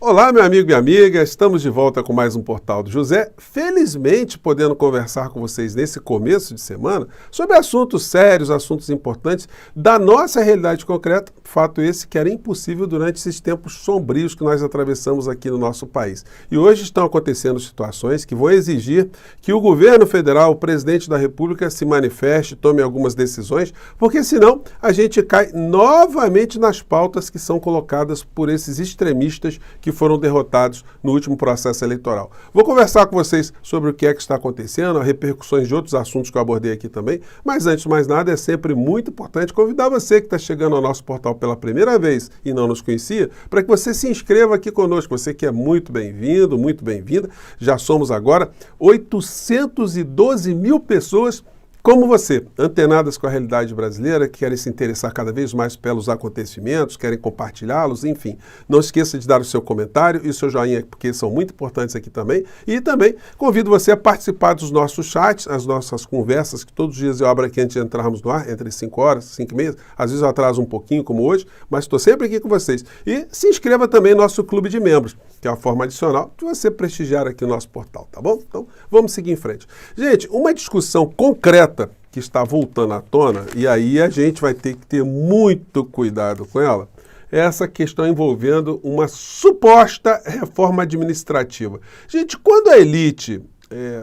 Olá, meu amigo e amiga, estamos de volta com mais um Portal do José, felizmente podendo conversar com vocês nesse começo de semana sobre assuntos sérios, assuntos importantes da nossa realidade concreta, fato esse que era impossível durante esses tempos sombrios que nós atravessamos aqui no nosso país. E hoje estão acontecendo situações que vão exigir que o governo federal, o presidente da República, se manifeste, tome algumas decisões, porque senão a gente cai novamente nas pautas que são colocadas por esses extremistas que foram derrotados no último processo eleitoral. Vou conversar com vocês sobre o que é que está acontecendo, as repercussões de outros assuntos que eu abordei aqui também, mas antes de mais nada é sempre muito importante convidar você que está chegando ao nosso portal pela primeira vez e não nos conhecia, para que você se inscreva aqui conosco, você que é muito bem-vindo, muito bem-vinda, já somos agora 812 mil pessoas como você, antenadas com a realidade brasileira, que querem se interessar cada vez mais pelos acontecimentos, querem compartilhá-los, enfim. Não esqueça de dar o seu comentário e o seu joinha, porque são muito importantes aqui também. E também convido você a participar dos nossos chats, as nossas conversas, que todos os dias eu abro aqui antes de entrarmos no ar, entre 5 horas, 5 e meia. Às vezes eu atraso um pouquinho, como hoje, mas estou sempre aqui com vocês. E se inscreva também no nosso clube de membros, que é a forma adicional de você prestigiar aqui o nosso portal, tá bom? Então, vamos seguir em frente. Gente, uma discussão concreta que está voltando à tona, e aí a gente vai ter que ter muito cuidado com ela, é essa questão envolvendo uma suposta reforma administrativa. Gente, quando a elite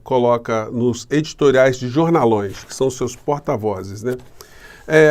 coloca nos editoriais de jornalões, que são seus porta-vozes, né,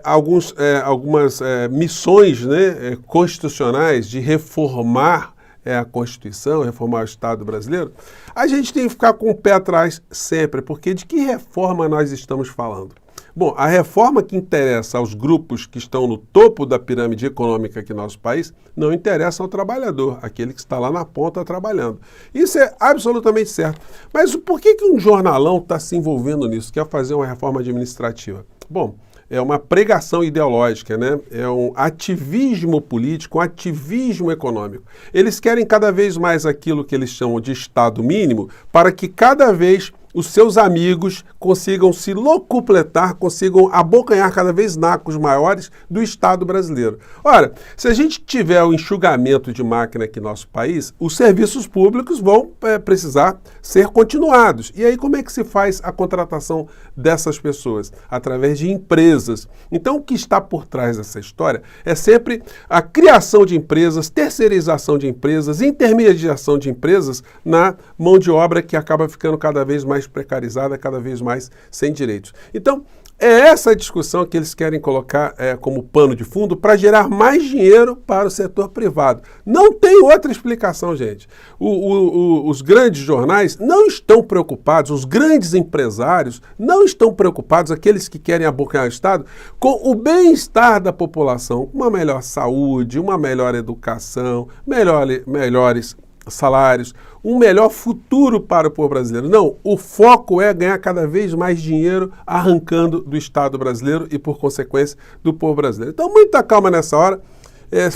algumas missões, né, constitucionais de reformar a Constituição, reformar o Estado brasileiro, a gente tem que ficar com o pé atrás sempre, porque de que reforma nós estamos falando? Bom, a reforma que interessa aos grupos que estão no topo da pirâmide econômica aqui no nosso país não interessa ao trabalhador, aquele que está lá na ponta trabalhando. Isso é absolutamente certo. Mas por que um jornalão está se envolvendo nisso, quer fazer uma reforma administrativa? Bom, é uma pregação ideológica, né? É um ativismo político, um ativismo econômico. Eles querem cada vez mais aquilo que eles chamam de Estado mínimo para que cada vez os seus amigos consigam se locupletar, consigam abocanhar cada vez nacos maiores do Estado brasileiro. Ora, se a gente tiver o enxugamento de máquina aqui no nosso país, os serviços públicos vão precisar ser continuados. E aí como é que se faz a contratação dessas pessoas? Através de empresas. Então o que está por trás dessa história é sempre a criação de empresas, terceirização de empresas, intermediação de empresas na mão de obra que acaba ficando cada vez mais precarizada, cada vez mais sem direitos. Então, é essa discussão que eles querem colocar como pano de fundo para gerar mais dinheiro para o setor privado. Não tem outra explicação, gente. Os grandes jornais não estão preocupados, os grandes empresários não estão preocupados, aqueles que querem abocanhar o Estado, com o bem-estar da população, uma melhor saúde, uma melhor educação, melhores salários, um melhor futuro para o povo brasileiro. Não, o foco é ganhar cada vez mais dinheiro arrancando do Estado brasileiro e, por consequência, do povo brasileiro. Então, muita calma nessa hora.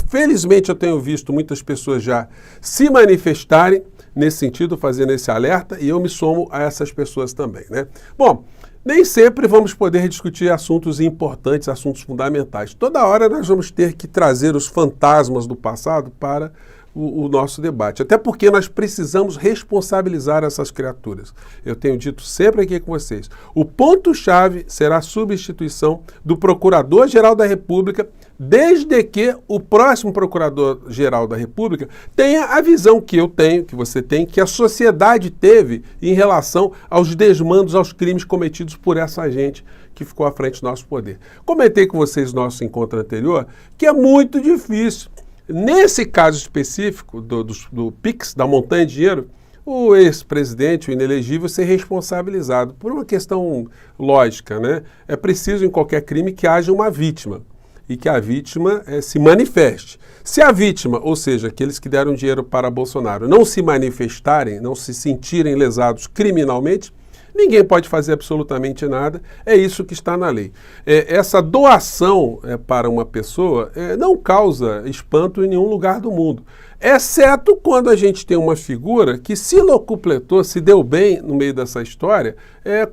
Felizmente, eu tenho visto muitas pessoas já se manifestarem nesse sentido, fazendo esse alerta, e eu me somo a essas pessoas também, né? Bom, nem sempre vamos poder discutir assuntos importantes, assuntos fundamentais. Toda hora nós vamos ter que trazer os fantasmas do passado para o nosso debate. Até porque nós precisamos responsabilizar essas criaturas. Eu tenho dito sempre aqui com vocês, o ponto-chave será a substituição do Procurador-Geral da República, desde que o próximo Procurador-Geral da República tenha a visão que eu tenho, que você tem, que a sociedade teve em relação aos desmandos, aos crimes cometidos por essa gente que ficou à frente do nosso poder. Comentei com vocês no nosso encontro anterior que é muito difícil. Nesse caso específico do PIX, da montanha de dinheiro, o ex-presidente, o inelegível, ser responsabilizado por uma questão lógica, né? É preciso em qualquer crime que haja uma vítima e que a vítima se manifeste. Se a vítima, ou seja, aqueles que deram dinheiro para Bolsonaro, não se manifestarem, não se sentirem lesados criminalmente, ninguém pode fazer absolutamente nada, é isso que está na lei. Essa doação para uma pessoa não causa espanto em nenhum lugar do mundo. Exceto quando a gente tem uma figura que se locupletou, se deu bem no meio dessa história,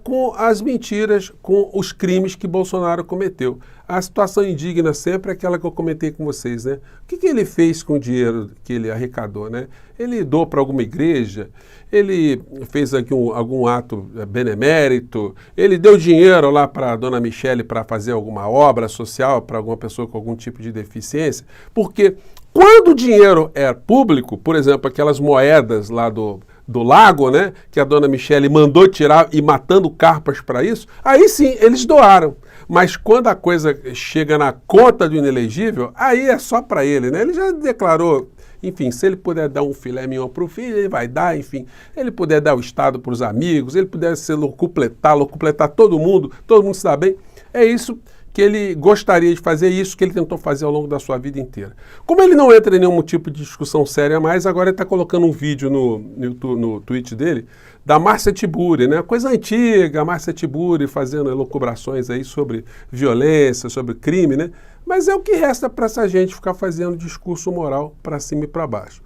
com as mentiras, com os crimes que Bolsonaro cometeu. A situação indigna sempre é aquela que eu comentei com vocês, né? O que ele fez com o dinheiro que ele arrecadou, né? Ele doou para alguma igreja, ele fez aqui algum ato benemérito, ele deu dinheiro lá para a dona Michele para fazer alguma obra social para alguma pessoa com algum tipo de deficiência, porque quando o dinheiro é público, por exemplo, aquelas moedas lá do lago, né, que a dona Michele mandou tirar e matando carpas para isso, aí sim, eles doaram. Mas quando a coisa chega na conta do inelegível, aí é só para ele, né? Ele já declarou, enfim, se ele puder dar um filé mignon para o filho, ele vai dar, enfim. Ele puder dar o Estado para os amigos, ele puder se locupletar todo mundo se dá bem. É isso que ele gostaria de fazer, isso que ele tentou fazer ao longo da sua vida inteira. Como ele não entra em nenhum tipo de discussão séria mais, agora ele está colocando um vídeo no tweet dele da Márcia Tiburi, né? Coisa antiga, a Márcia Tiburi fazendo elucubrações aí sobre violência, sobre crime, né? Mas é o que resta para essa gente ficar fazendo discurso moral para cima e para baixo.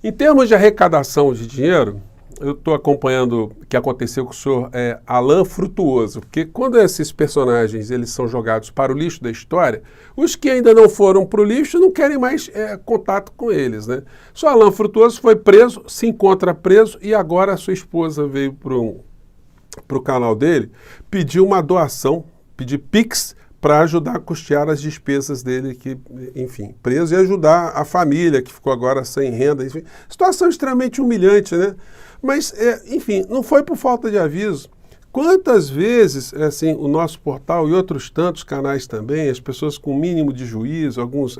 Em termos de arrecadação de dinheiro, eu estou acompanhando o que aconteceu com o senhor Alan Frutuoso, porque quando esses personagens eles são jogados para o lixo da história, os que ainda não foram para o lixo não querem mais contato com eles, né? O senhor Alan Frutuoso foi preso, se encontra preso e agora a sua esposa veio para o canal dele, pediu uma doação, pedir Pix para ajudar a custear as despesas dele, que, enfim, preso, e ajudar a família que ficou agora sem renda. Enfim, situação extremamente humilhante, né? Mas, enfim, não foi por falta de aviso. Quantas vezes, assim, o nosso portal e outros tantos canais também, as pessoas com mínimo de juízo, alguns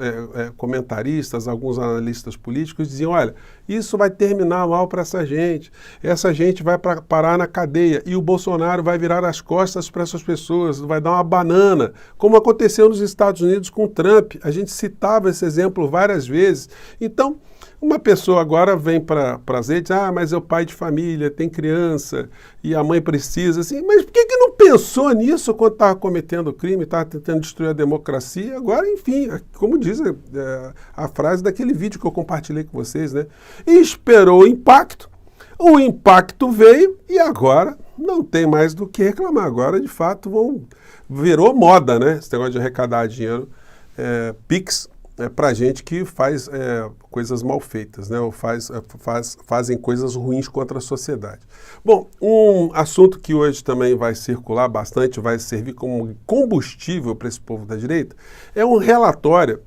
comentaristas, alguns analistas políticos diziam, olha, isso vai terminar mal para essa gente vai parar na cadeia e o Bolsonaro vai virar as costas para essas pessoas, vai dar uma banana, como aconteceu nos Estados Unidos com Trump. A gente citava esse exemplo várias vezes. Então, uma pessoa agora vem para as redes, mas é o pai de família, tem criança e a mãe precisa, assim, mas por que não pensou nisso quando estava cometendo crime, estava tentando destruir a democracia? Agora, enfim, como diz a frase daquele vídeo que eu compartilhei com vocês, né? E esperou o impacto veio e agora não tem mais do que reclamar. Agora, de fato, virou moda, né? Esse negócio de arrecadar dinheiro, Pix, para gente que faz coisas mal feitas, né? Ou fazem coisas ruins contra a sociedade. Bom, um assunto que hoje também vai circular bastante, vai servir como combustível para esse povo da direita, é um relatório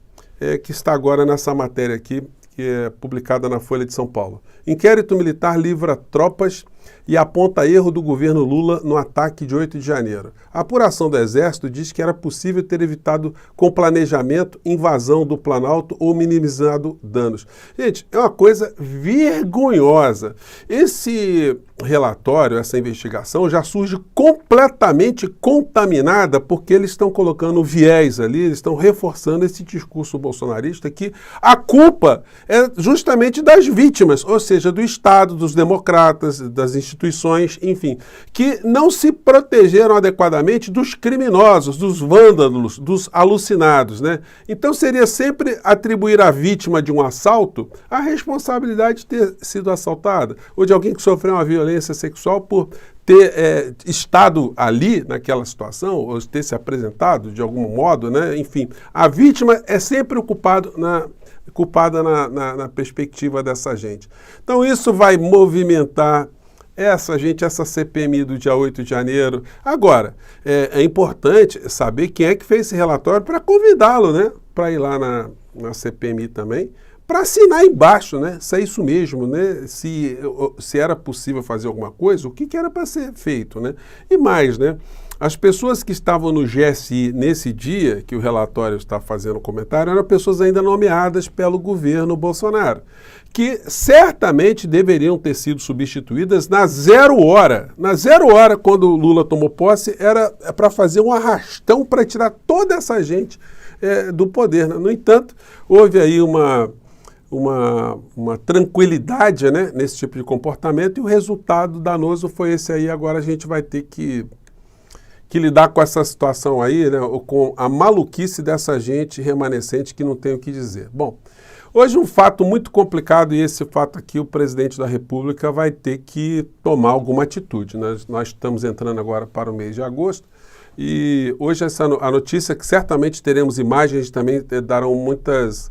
que está agora nessa matéria aqui, que é publicada na Folha de São Paulo. Inquérito militar livra tropas e aponta erro do governo Lula no ataque de 8 de janeiro. A apuração do Exército diz que era possível ter evitado com planejamento invasão do Planalto ou minimizado danos. Gente, é uma coisa vergonhosa. Esse relatório, essa investigação já surge completamente contaminada porque eles estão colocando viés ali, eles estão reforçando esse discurso bolsonarista que a culpa é justamente das vítimas, ou seja, do Estado, dos democratas, das instituições, enfim, que não se protegeram adequadamente dos criminosos, dos vândalos, dos alucinados, né? Então seria sempre atribuir à vítima de um assalto a responsabilidade de ter sido assaltada, ou de alguém que sofreu uma violência sexual por ter estado ali naquela situação, ou ter se apresentado de algum modo, né? Enfim, a vítima é sempre culpada na perspectiva dessa gente. Então isso vai movimentar essa CPMI do dia 8 de janeiro. Agora, é importante saber quem é que fez esse relatório para convidá-lo, né? Para ir lá na CPMI também, para assinar embaixo, né? Se é isso mesmo, né? Se era possível fazer alguma coisa, o que era para ser feito, né? E mais, né? As pessoas que estavam no GSI nesse dia que o relatório está fazendo comentário eram pessoas ainda nomeadas pelo governo Bolsonaro, que certamente deveriam ter sido substituídas na 0 hora. Na 0 hora, quando o Lula tomou posse, era para fazer um arrastão para tirar toda essa gente do poder, né? No entanto, houve aí uma tranquilidade, né, nesse tipo de comportamento e o resultado danoso foi esse aí. Agora a gente vai ter que lidar com essa situação aí, né, com a maluquice dessa gente remanescente que não tem o que dizer. Bom, Hoje um fato muito complicado, e esse fato aqui o presidente da República vai ter que tomar alguma atitude. Nós estamos entrando agora para o mês de agosto, e hoje a notícia é que certamente teremos imagens, também darão muitos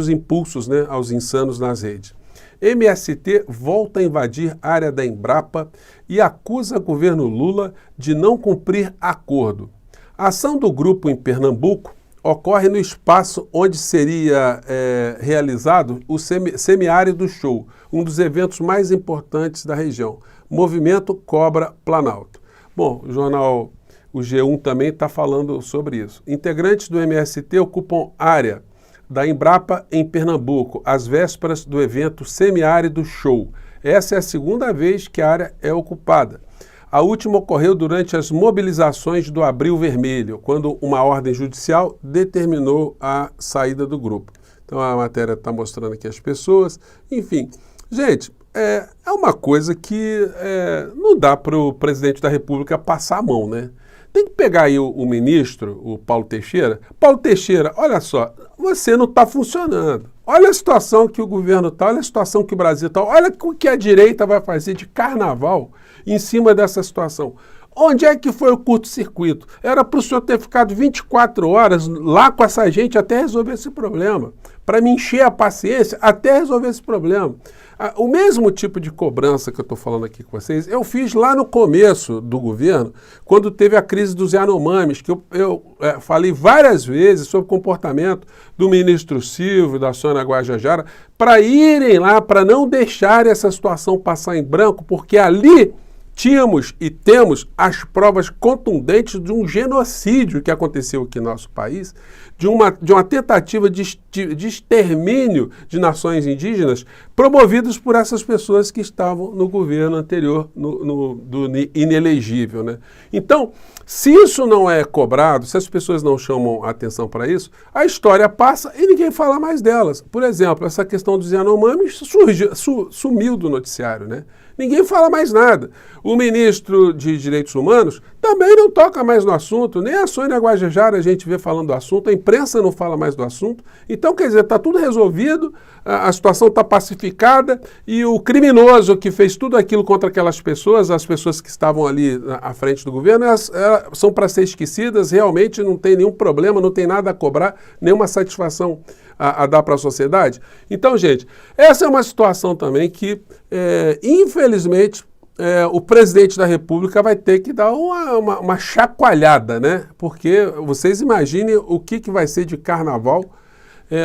impulsos, né, aos insanos nas redes. MST volta a invadir área da Embrapa e acusa governo Lula de não cumprir acordo. A ação do grupo em Pernambuco ocorre no espaço onde seria realizado o Semiárido Show, um dos eventos mais importantes da região. Movimento Cobra Planalto. Bom, o jornal o G1 também está falando sobre isso. Integrantes do MST ocupam área da Embrapa em Pernambuco, às vésperas do evento Semiárido Show. Essa é a segunda vez que a área é ocupada. A última ocorreu durante as mobilizações do Abril Vermelho, quando uma ordem judicial determinou a saída do grupo. Então a matéria está mostrando aqui as pessoas. Enfim, gente, é uma coisa que não dá para o presidente da República passar a mão, né? Tem que pegar aí o ministro, o Paulo Teixeira. Paulo Teixeira, olha só, você não está funcionando. Olha a situação que o governo está, olha a situação que o Brasil está, olha o que a direita vai fazer de carnaval em cima dessa situação. Onde é que foi o curto-circuito? Era para o senhor ter ficado 24 horas lá com essa gente até resolver esse problema. Para me encher a paciência até resolver esse problema. O mesmo tipo de cobrança que eu estou falando aqui com vocês, eu fiz lá no começo do governo, quando teve a crise dos Yanomamis, que eu falei várias vezes sobre o comportamento do ministro Silvio, da Sônia Guajajara, para irem lá, para não deixar essa situação passar em branco, porque ali tínhamos e temos as provas contundentes de um genocídio que aconteceu aqui no nosso país, de uma tentativa de extermínio de nações indígenas promovidas por essas pessoas que estavam no governo anterior, do inelegível, né? Então, se isso não é cobrado, se as pessoas não chamam atenção para isso, a história passa e ninguém fala mais delas. Por exemplo, essa questão dos Yanomamis sumiu do noticiário, né? Ninguém fala mais nada. O ministro de Direitos Humanos também não toca mais no assunto, nem a Sônia Guajajara a gente vê falando do assunto, a imprensa não fala mais do assunto. Então, quer dizer, está tudo resolvido, a situação está pacificada e o criminoso que fez tudo aquilo contra aquelas pessoas, as pessoas que estavam ali à frente do governo, elas são para ser esquecidas, realmente não tem nenhum problema, não tem nada a cobrar, nenhuma satisfação a dar para a sociedade. Então, gente, essa é uma situação também que, infelizmente, o presidente da República vai ter que dar uma chacoalhada, né? Porque vocês imaginem o que vai ser de carnaval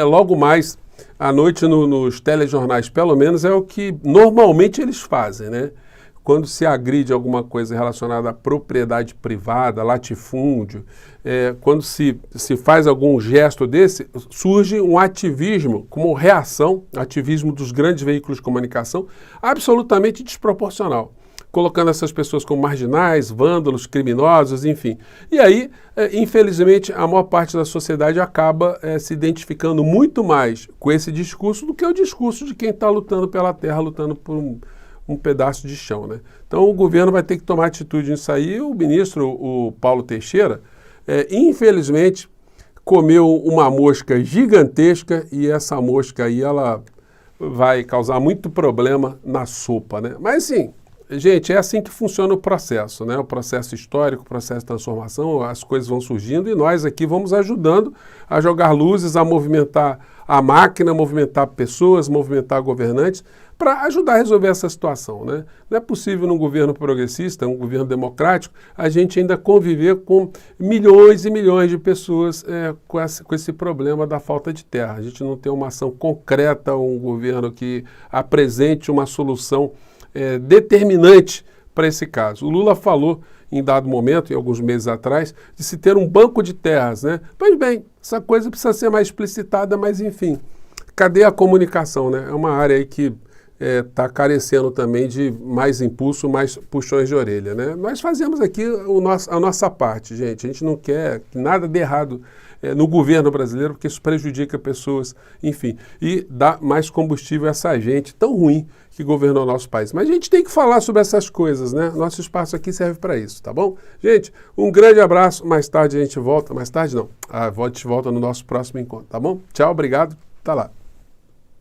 logo mais à noite nos telejornais, pelo menos é o que normalmente eles fazem, né? Quando se agride alguma coisa relacionada à propriedade privada, latifúndio, quando se faz algum gesto desse, surge um ativismo como reação, ativismo dos grandes veículos de comunicação, absolutamente desproporcional, colocando essas pessoas como marginais, vândalos, criminosos, enfim. E aí, infelizmente, a maior parte da sociedade acaba se identificando muito mais com esse discurso do que o discurso de quem está lutando pela terra, lutando por um pedaço de chão, né? Então o governo vai ter que tomar atitude nisso aí. O ministro, o Paulo Teixeira, infelizmente, comeu uma mosca gigantesca e essa mosca aí, ela vai causar muito problema na sopa, né? Mas sim, gente, é assim que funciona o processo, né? O processo histórico, o processo de transformação, as coisas vão surgindo e nós aqui vamos ajudando a jogar luzes, a movimentar a máquina, movimentar pessoas, movimentar governantes, para ajudar a resolver essa situação, né? Não é possível num governo progressista, um governo democrático, a gente ainda conviver com milhões e milhões de pessoas com esse problema da falta de terra. A gente não tem uma ação concreta, um governo que apresente uma solução determinante para esse caso. O Lula falou em dado momento, em alguns meses atrás, de se ter um banco de terras, né? Pois bem, essa coisa precisa ser mais explicitada, mas enfim, cadê a comunicação, né? É uma área aí que está carecendo também de mais impulso, mais puxões de orelha, né? Nós fazemos aqui a nossa parte, gente. A gente não quer que nada dê errado no governo brasileiro, porque isso prejudica pessoas, enfim, e dá mais combustível a essa gente tão ruim que governou o nosso país. Mas a gente tem que falar sobre essas coisas, né? Nosso espaço aqui serve para isso, tá bom? Gente, um grande abraço. Mais tarde a gente volta. Mais tarde não. A gente volta no nosso próximo encontro, tá bom? Tchau, obrigado. Tá lá.